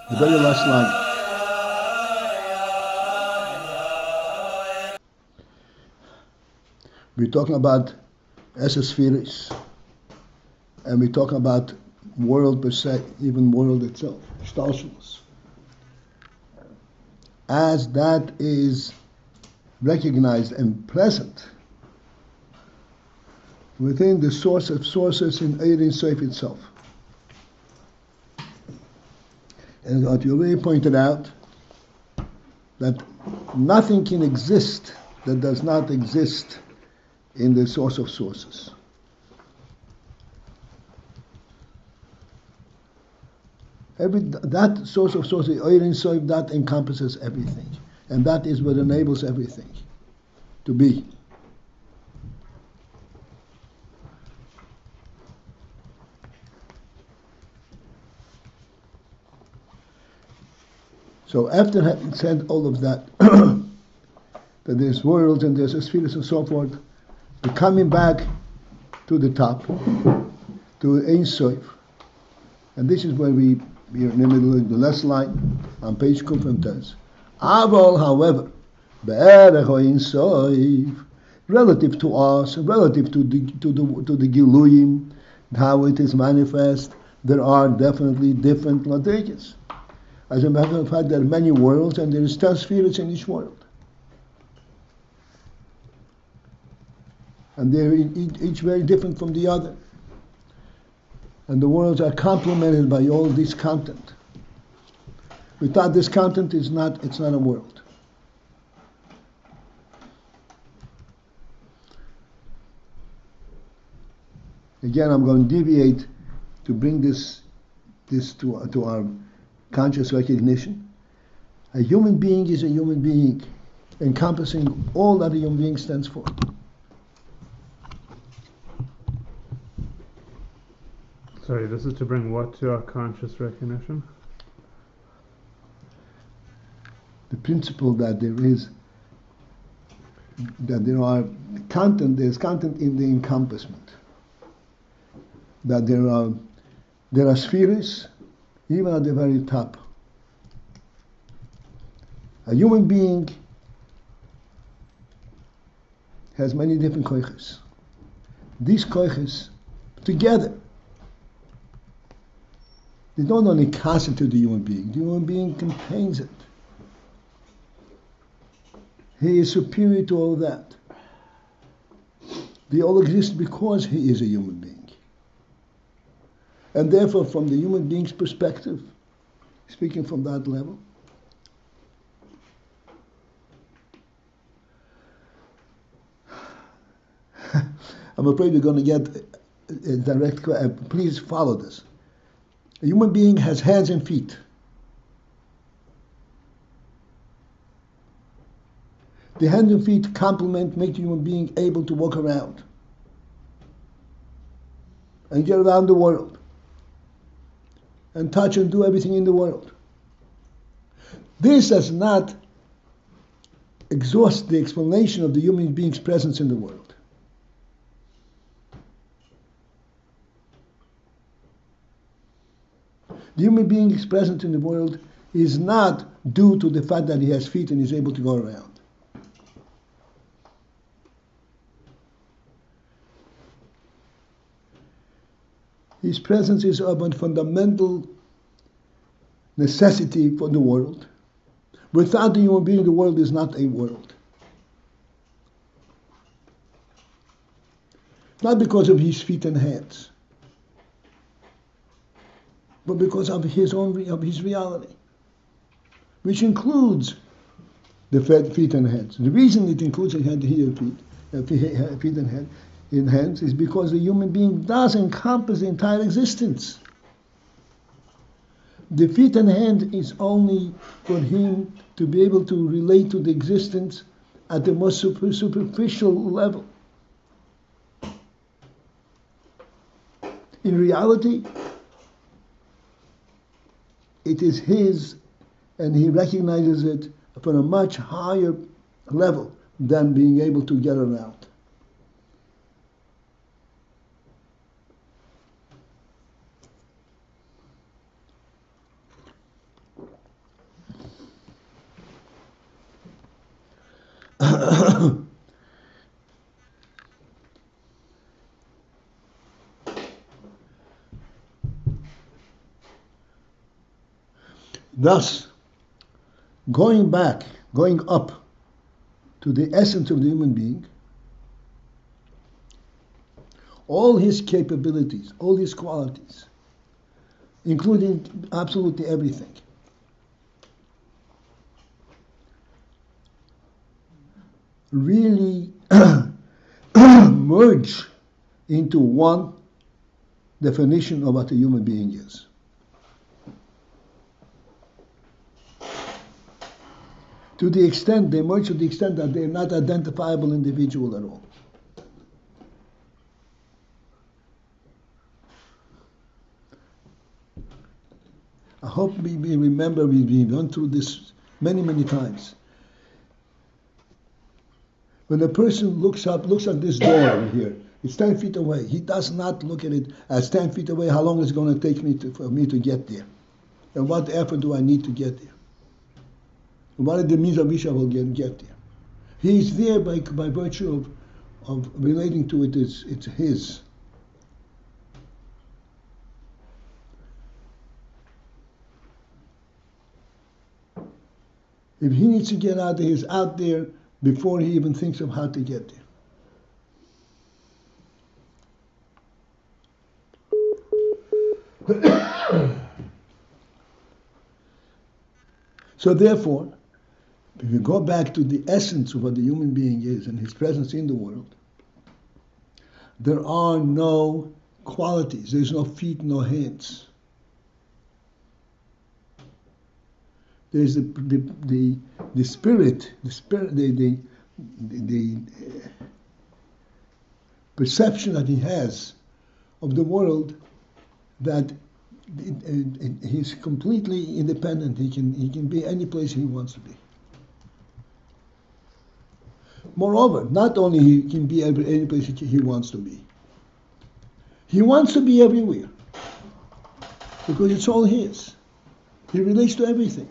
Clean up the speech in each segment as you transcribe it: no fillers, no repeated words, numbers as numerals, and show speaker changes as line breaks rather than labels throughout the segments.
The very last line. We're talking about spheres, and we're talking about world per se, even world itself, Stahlschluss. As that is recognized and present within the source of sources in Ein Sof itself. And what you really pointed out, that nothing can exist that does not exist in the source of sources. That source of sources, Ein Sof, that encompasses everything. And that is what enables everything to be. So after having said all of that, that there's worlds and there's spheres and so forth, we're coming back to the top, to Ein Sof. And this is where we are in the middle of the last line on page Kufentes. Avol, however, be'erech Ein Sof, relative to us, relative to the Giluyim, how it is manifest, there are definitely different ladrikes. As a matter of fact, there are many worlds, and there is 10 spheres in each world. And they're each very different from the other. And the worlds are complemented by all this content. Without this content, it's not a world. Again, I'm going to deviate to bring this to our conscious recognition. A human being is a human being, encompassing all that a human being stands for.
Sorry, this is to bring what to our conscious recognition?
The principle that there's content in the encompassment. That there are spheres, even at the very top. A human being has many different koiches. These koiches together, they don't only constitute the human being contains it. He is superior to all that. They all exist because he is a human being. And therefore, from the human being's perspective, speaking from that level, I'm afraid we're going to get a direct question. Please follow this. A human being has hands and feet. The hands and feet complement, make the human being able to walk around and get around the world and touch and do everything in the world. This does not exhaust the explanation of the human being's presence in the world. The human being's presence in the world is not due to the fact that he has feet and is able to go around. His presence is of a fundamental necessity for the world. Without the human being, the world is not a world. Not because of his feet and hands, but because of his reality, which includes the feet and hands. The reason it includes feet and hands is because the human being does encompass the entire existence. The feet and hand is only for him to be able to relate to the existence at the most superficial level. In reality, it is his, and he recognizes it from a much higher level than being able to get around. Thus, going up to the essence of the human being, all his capabilities, all his qualities, including absolutely everything, really merge into one definition of what a human being is. To the extent, they merge to the extent that they're not identifiable individual at all. I hope we remember we've gone through this many, many times. When a person looks at this door over here, it's 10 feet away. He does not look at it as 10 feet away, how long is it going to take for me to get there? And what effort do I need to get there? And what are the means of which I will get there? He is there by virtue of relating to it, it's his. If he needs to get out there, he's out there before he even thinks of how to get there. So therefore, if you go back to the essence of what the human being is and his presence in the world, there are no qualities. There's no feet, no hands. There's the spirit, the perception that he has of the world, that he's completely independent. He can be any place he wants to be. Moreover, not only he can be any place he wants to be, he wants to be everywhere because it's all his. He relates to everything.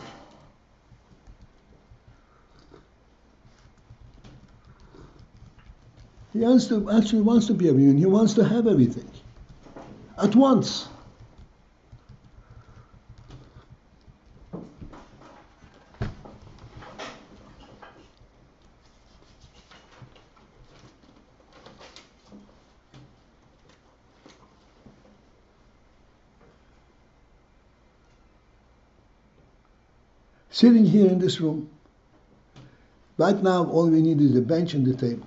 He actually wants to be everywhere. He wants to have everything at once. Sitting here in this room, right now all we need is a bench and the table.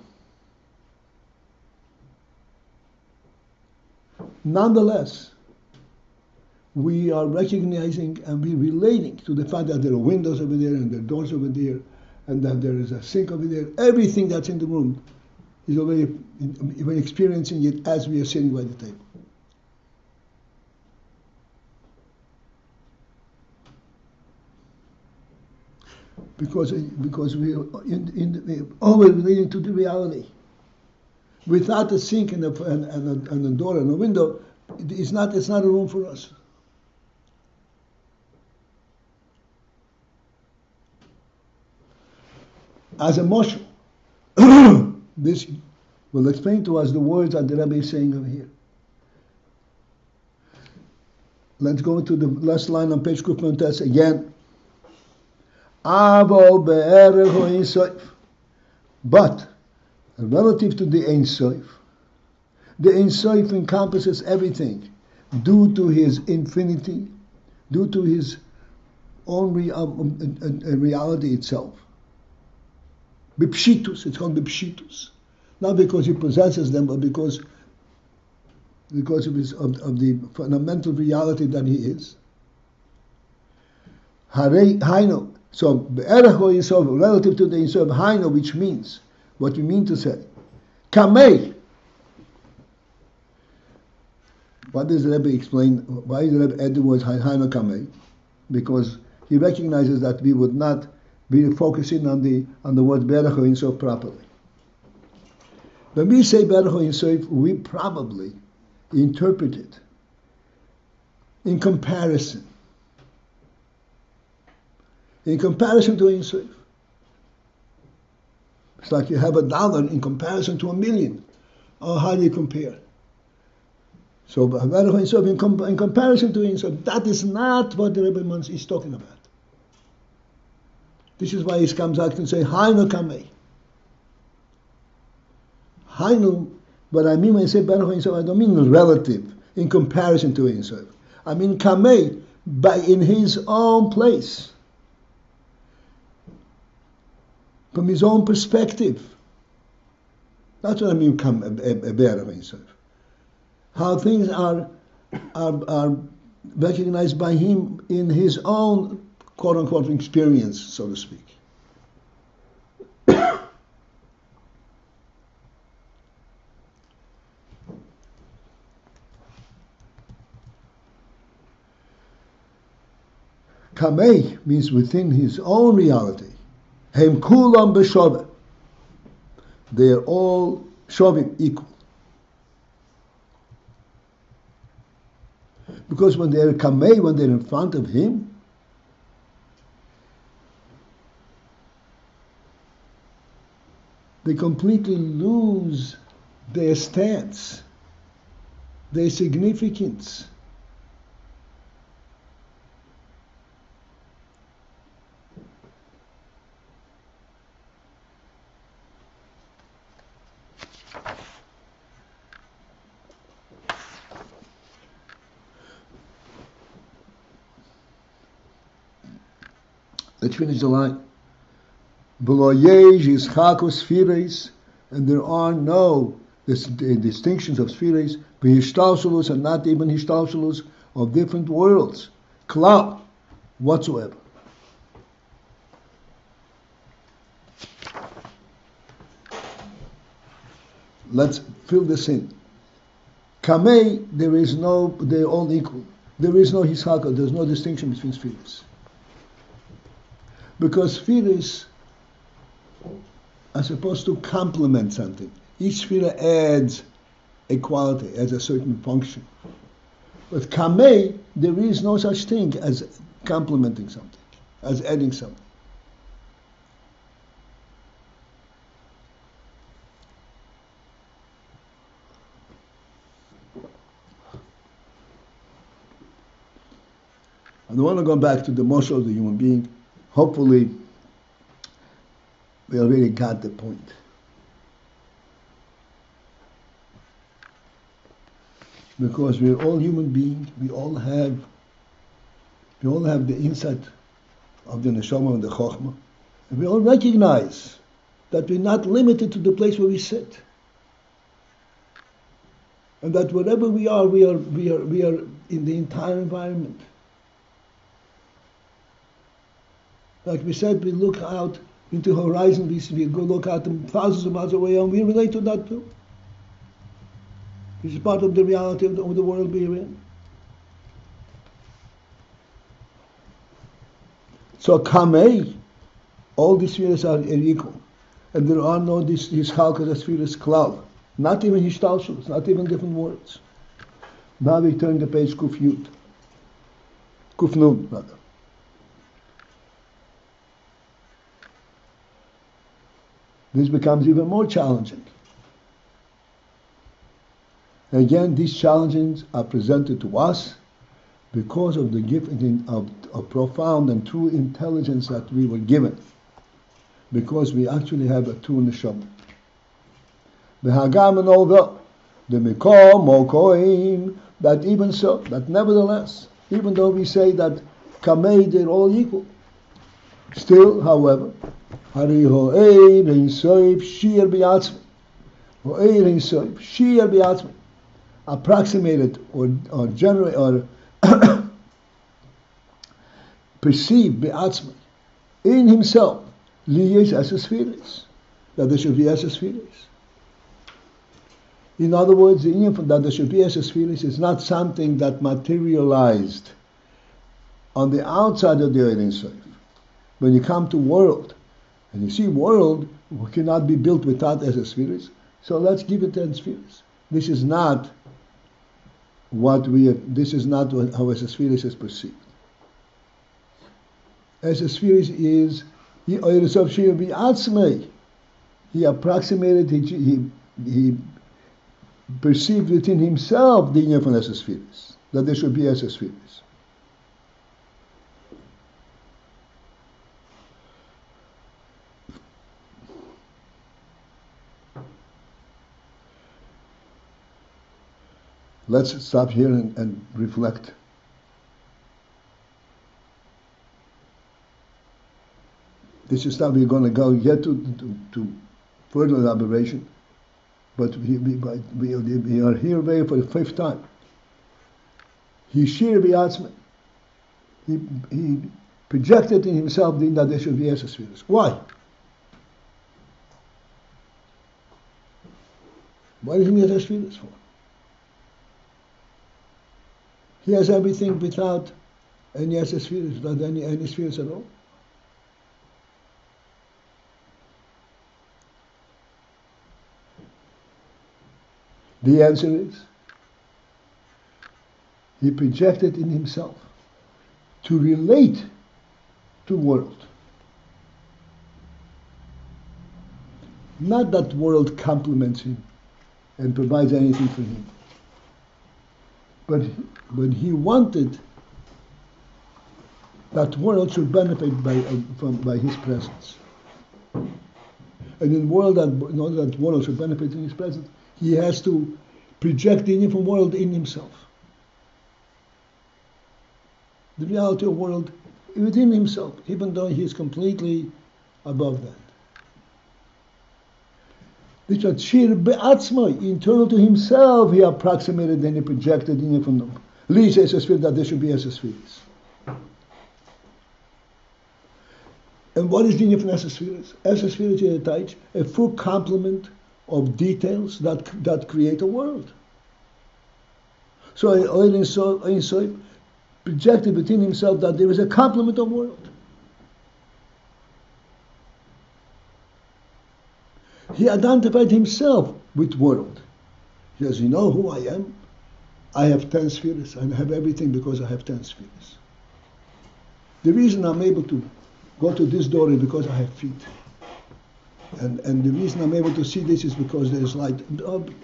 Nonetheless, we are recognizing and we're relating to the fact that there are windows over there and there are doors over there and that there is a sink over there. Everything that's in the room is already, we're experiencing it as we are sitting by the table. Because we are always relating to the reality. Without a sink and a door and a window, it's not a room for us. As a motion, this will explain to us the words that the Rebbe is saying over here. Let's go to the last line on page Kufmantes again. But relative to the Ein Sof encompasses everything due to his infinity, due to his own reality itself. Bipshitus, it's called Bipshitus. Not because he possesses them, but because of the fundamental reality that he is. Haino. So, relative to the Ein Sof, Haino, which means, what we mean to say, Kamei. What does the Rebbe explain? Why does the Rebbe add the words Haino Kamei? Because he recognizes that we would not be focusing on the word Berach Ein Sof properly. When we say Berach Ein Sof, we probably interpret it in comparison. In comparison to Ein Sof. It's like you have $1 in comparison to 1,000,000. Oh, how do you compare? So in comparison to Ein Sof, that is not what the Rebbe is talking about. This is why he comes out and say, Hainu Kamei. Hainu, what I mean when I say Baruch Ein Sof, I don't mean relative, in comparison to Ein Sof. I mean Kamei, in his own place. From his own perspective. That's what I mean, Baruch Ein Sof. How things are recognized by him in his own quote-unquote experience, so to speak. Kamei means within his own reality. Hem kulam b'shoveh. They are all shovim, equal. Because when they're kamei, when they're in front of him, they completely lose their stance, their significance. Let's finish the line. Below yesh is chakos spheres, and there are no distinctions of spheres, b'hishtalshelus and not even hishtalshelus of different worlds, klal, whatsoever. Let's fill this in. Kamei, they're all equal. There is no hishakos, there's no distinction between spheres. Because spheres are supposed to complement something. Each sphere adds a quality, adds a certain function. But kamei, there is no such thing as complementing something, as adding something. I want to go back to the motion of the human being. Hopefully, we already got the point. Because we're all human beings, we all have the insight of the neshama and the chokhmah, and we all recognize that we're not limited to the place where we sit, and that wherever we are in the entire environment. Like we said, we look out into the horizon, we go look out thousands of miles away, and we relate to that too. It's part of the reality of the world we're in. So kamei, all these spheres are equal, and there are no these chalkas spheres klal, not even hishtalshelus, not even different words. Now we turn the page kuf yud, kuf nun rather. This becomes even more challenging. Again, these challenges are presented to us because of the gift of profound and true intelligence that we were given. Because we actually have a true neshama. V'hagam and although the mikol mokoim, that even so, that nevertheless, even though we say that kamei, they're all equal, still, however, Hari ho'eir ein soif shir bi'atzmi. Ho'eir ein soif shir bi'atzmi. Approximated or generate or perceived bi'atzmi in himself, liyesh esespheres, that there should be esespheres. In other words, the infant that there should be esespheres is not something that materialized on the outside of the Ein Sof. When you come to world, and you see world cannot be built without esespheres, so let's give it 10 spheres. This is not this is not how esespheres is perceived. Esespheres is he approximated, he perceived within himself the union from spheres, that there should be spheres. Let's stop here and reflect. This is how we're going to go yet to further elaboration, but we are here very for the fifth time. He projected in himself that there should be spheres. Why? Why does he need spheres for? He has everything without any spheres, without any spheres at all. The answer is, he projected in himself to relate to world. Not that world complements him and provides anything for him. But he wanted that world should benefit by his presence. And in world in order that world should benefit in his presence, he has to project the uniform world in himself. The reality of world within himself, even though he is completely above that. This was shir be'atzmai, internal to himself, he approximated and he projected in from the least sphere that there should be spheres. And what is the union from spheres? Spheres is a full complement of details that create a world. So Ein Sof projected within himself that there is a complement of world. He identified himself with world. He says, you know who I am? I have 10 spheres, and I have everything because I have 10 spheres. The reason I'm able to go to this door is because I have feet. And the reason I'm able to see this is because there's light.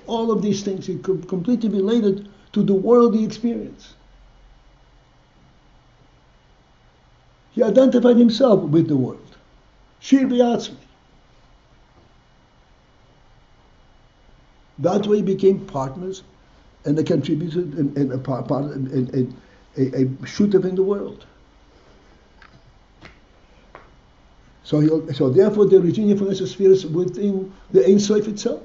All of these things are completely related to the world he experienced. He identified himself with the world. Shir b'yatzmi. That way became partners, and they contributed in a shutef in the world. So therefore, the originating from spheres within the Ein Sof itself.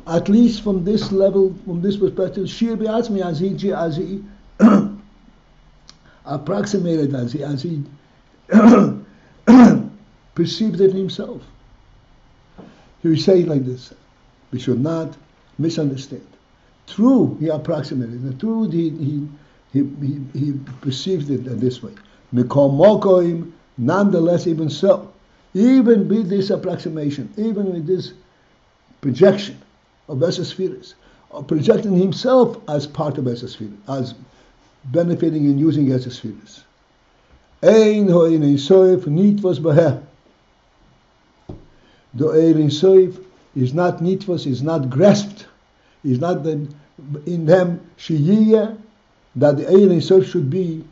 At least from this level, from this perspective, Shir b'yatzmi, as he approximated, as he perceived it himself. He will say it like this: we should not misunderstand. True, he approximated it. True, he perceived it this way. Mikol mokoim, nonetheless, even so, even with this approximation, even with this projection of spheres, projecting himself as part of spheres, as benefiting and using spheres. Ein Ein Sof nitvos b'heh. The Ein Sof is not nitvos, is not grasped, is not in them shiyiyah, that the Ein Sof should be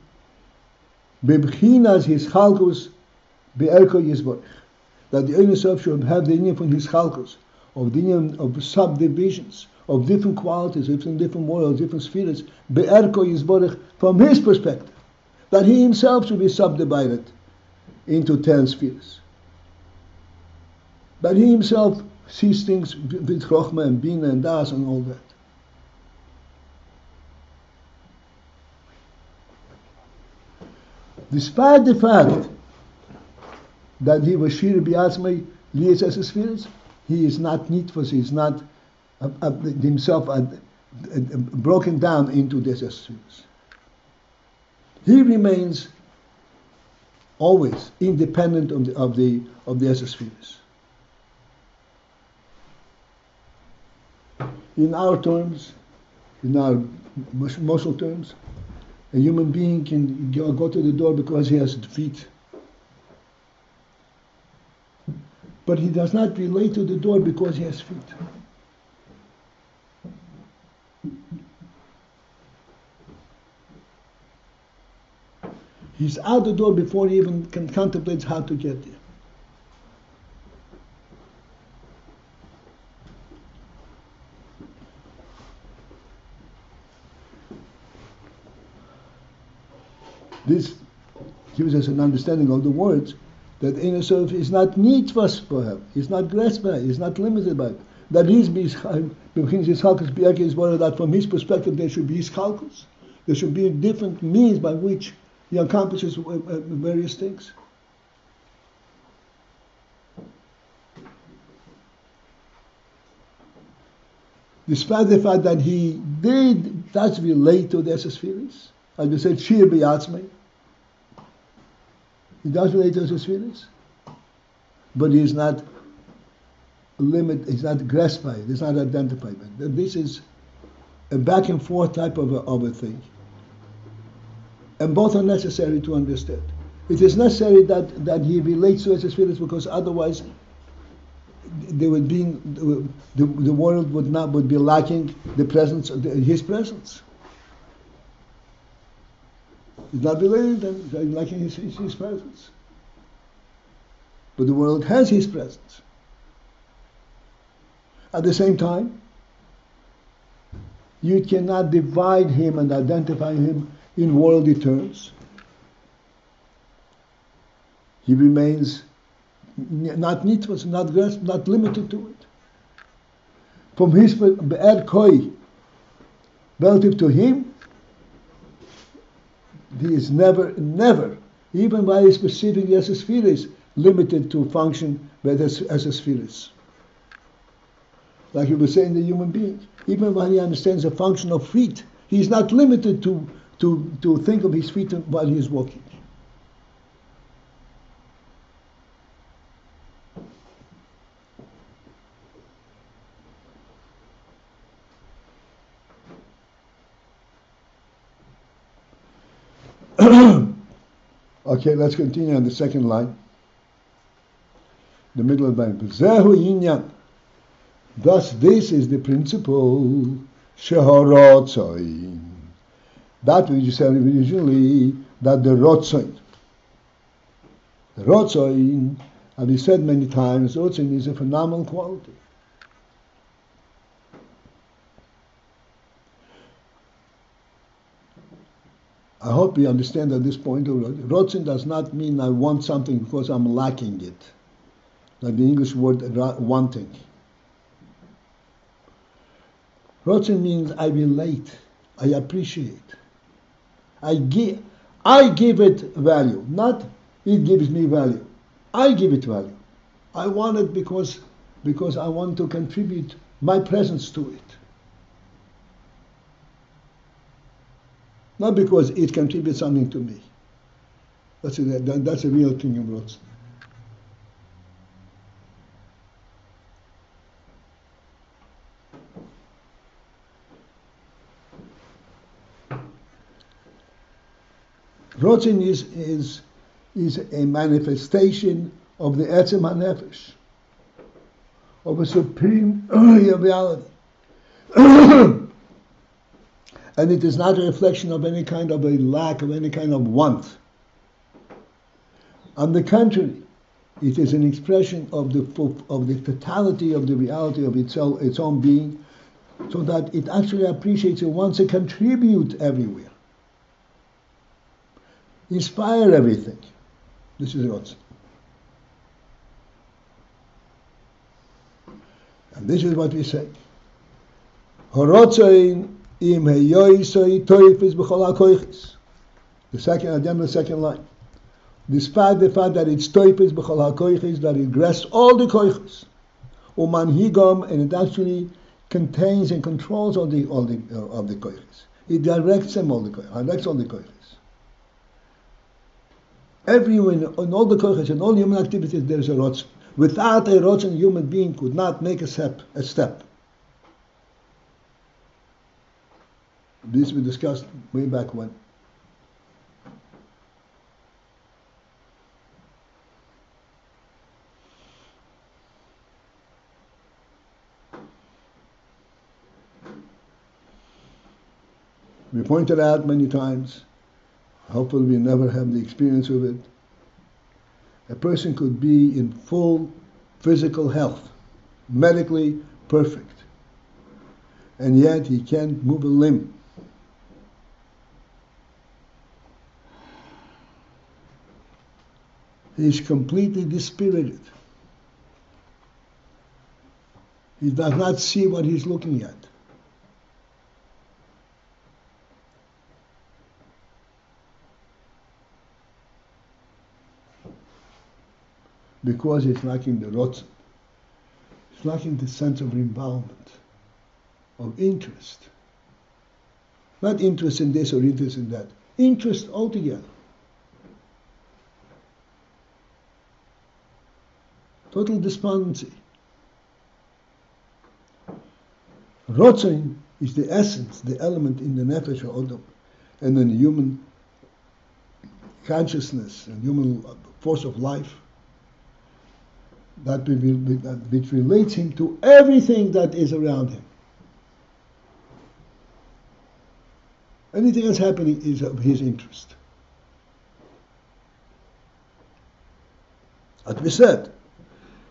bebchinas his chalkus be'erko yisborich, that the Ein Sof should have the union from his chalkus, of the union of subdivisions, of different qualities, different worlds, different spheres, be'erko yisborich, from his perspective, that he himself should be subdivided into 10 spheres. That he himself sees things with chokhmah and bina and das and all that. Despite the fact that he was shir b'yatzmai liyes spheres, he is not nitvos, he is not himself broken down into these spheres. He remains always independent of the spheres. In our terms, in our muscle terms, a human being can go to the door because he has feet. but he does not relate to the door because he has feet. He's out the door before he even can contemplate how to get there. This gives us an understanding of the words that Ein Sof is not nitwas for him, he's not grasped by it, he's not limited by it. That is that from his perspective there should be his calculus. There should be different means by which he accomplishes various things. Despite the fact that he does relate to the Esespheres, as we said, Shir B'Yatzmei, he does relate to his feelings, but he is not he's not grasped by it, he's not identified by it. This is a back and forth type of a thing. And both are necessary to understand. It is necessary that he relates to his feelings because otherwise there would be the world would be lacking the presence of his presence. He's not related, then he's lacking his presence. But the world has his presence. At the same time, you cannot divide him and identify him in worldly terms. He remains not nitwas, not grasped, not limited to it. From his be'er koi, relative to him, he is never, even by his perceiving as a spheres, limited to function as a spheres. Like you were saying, the human being, even when he understands the function of feet, he is not limited to think of his feet while he is walking. Okay, let's continue on the second line. The middle of the line. Zehu inyan. Thus, this is the principle. Sheharotzoin. That which you said originally, that the rotzoin. The rotzoin, as we said many times, rotzoin is a phenomenal quality. I hope you understand at this point, rotzen does not mean I want something because I'm lacking it. Like the English word wanting. Rotzen means I relate, I appreciate. I give it value, not it gives me value. I give it value. I want it because I want to contribute my presence to it. Not because it contributes something to me. That's a real thing of Rotzen. Rotzen is a manifestation of the Etzem HaNefesh, of a supreme reality. And it is not a reflection of any kind of a lack, of any kind of want. On the contrary, it is an expression of the totality of the reality of its own being, so that it actually appreciates and wants to contribute everywhere. Inspire everything. This is Rotzen. And this is what we say. Horotzoin im heyoisoi toifis b'chol hakoiches. The second, at the end of the second line. Despite the fact that it's toifis b'chol hakoiches, that it grasps all the koiches, umanhigam, and it actually contains and controls all the koiches. It directs them all the koiches. Everywhere, in all the koiches, in all human activities, there is a rotzen. Without a rotzen, a human being could not make a step. This we discussed way back when. We pointed out many times, hopefully we never have the experience of it. A person could be in full physical health, medically perfect, and yet he can't move a limb. He is completely dispirited. He does not see what he's looking at. Because he's lacking the rotzen. He's lacking the sense of involvement, of interest. Not interest in this or interest in that. Interest altogether. Total despondency. Rotzen is the essence, the element in the nefesh ha'odam, and in the human consciousness and human force of life, that which relates him to everything that is around him. Anything that's happening is of his interest. As we said,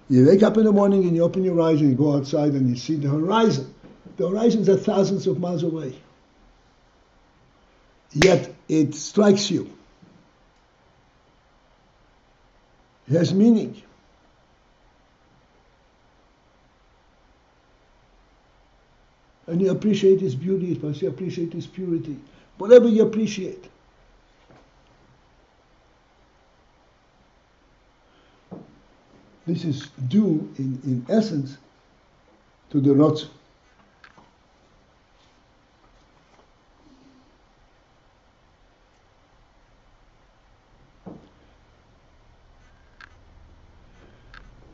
you wake up in the morning and you open your eyes and you go outside and you see the horizon. The horizons are thousands of miles away. Yet it strikes you. It has meaning. And you appreciate its beauty, you appreciate its purity. Whatever you appreciate. This is due, in essence, to the Rotz.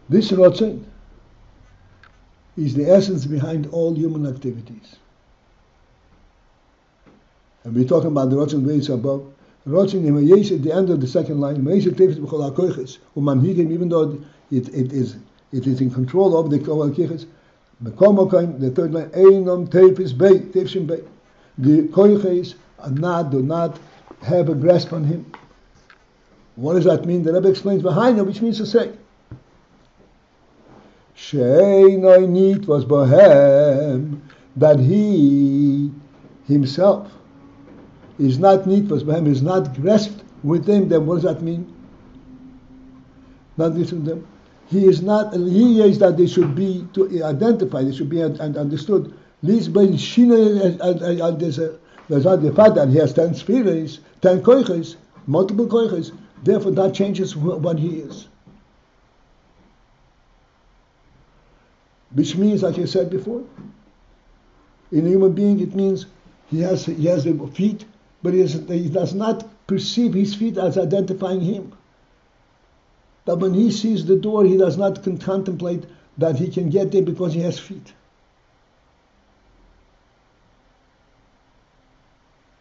This Rotzen is the essence behind all human activities. And we're talking about the Rotzen ways above. Rotzen at the end of the second line, even though it is in control of the koiches. The third line, the koiches do not have a grasp on him. What does that mean? The Rebbe explains behind it, which means to say, Sheinoi nit was bohem, that he himself is not nit was bohem, is not grasped with them. Then what does that mean? Not with them. He is not. He is that they should be to identify. They should be understood. There's not the fact that he has 10 spheres, 10 koiches, multiple koiches. Therefore, that changes what he is. Which means, like I said before, in a human being, it means he has the feet, but he does not perceive his feet as identifying him. That when he sees the door, he does not contemplate that he can get there because he has feet.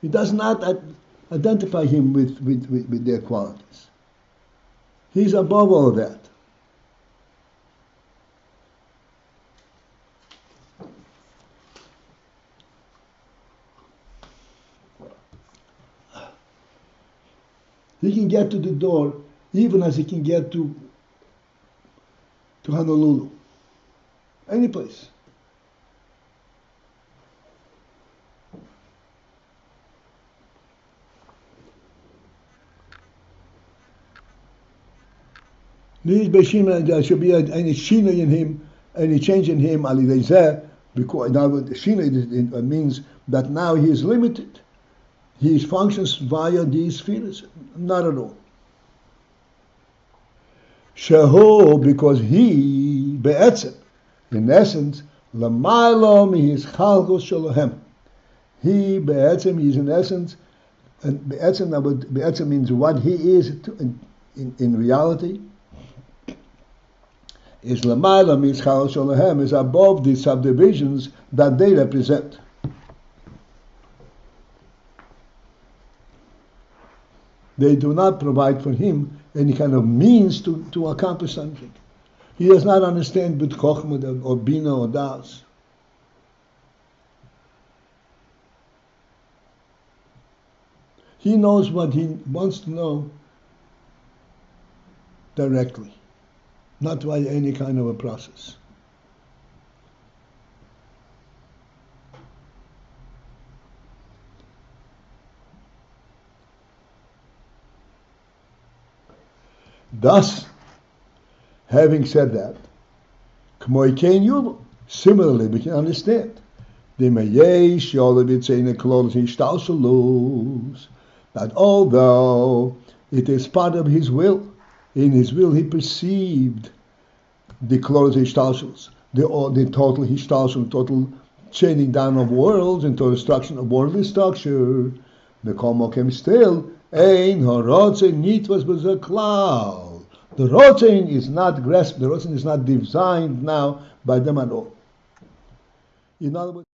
He does not identify him with their qualities. He's above all of that. He can get to the door even as he can get to Honolulu. Any place. There should be any shina in him, any change in him, because now the shina means that now he is limited. He functions via these spheres. Not at all. Shehu, because he, be'etzem, in essence, l'maylo mi'his chalchos shalohem. He, be'etzem, he is in essence, and be'etzem means what he is in reality, is l'maylo mi'his chalchos shalohem, is above the subdivisions that they represent. They do not provide for him any kind of means to accomplish something. He does not understand with Chochmah or Bina or Das. He knows what he wants to know directly, not by any kind of a process. Thus, having said that, similarly we can understand that although it is part of his will, in his will he perceived the total hishtalshus, total chaining down of worlds into destruction of worldly structure. The komokem still ein harotzein nitvas b'zaklal. The rotzein is not grasped. The rotzein is not designed now by them at all. In other words,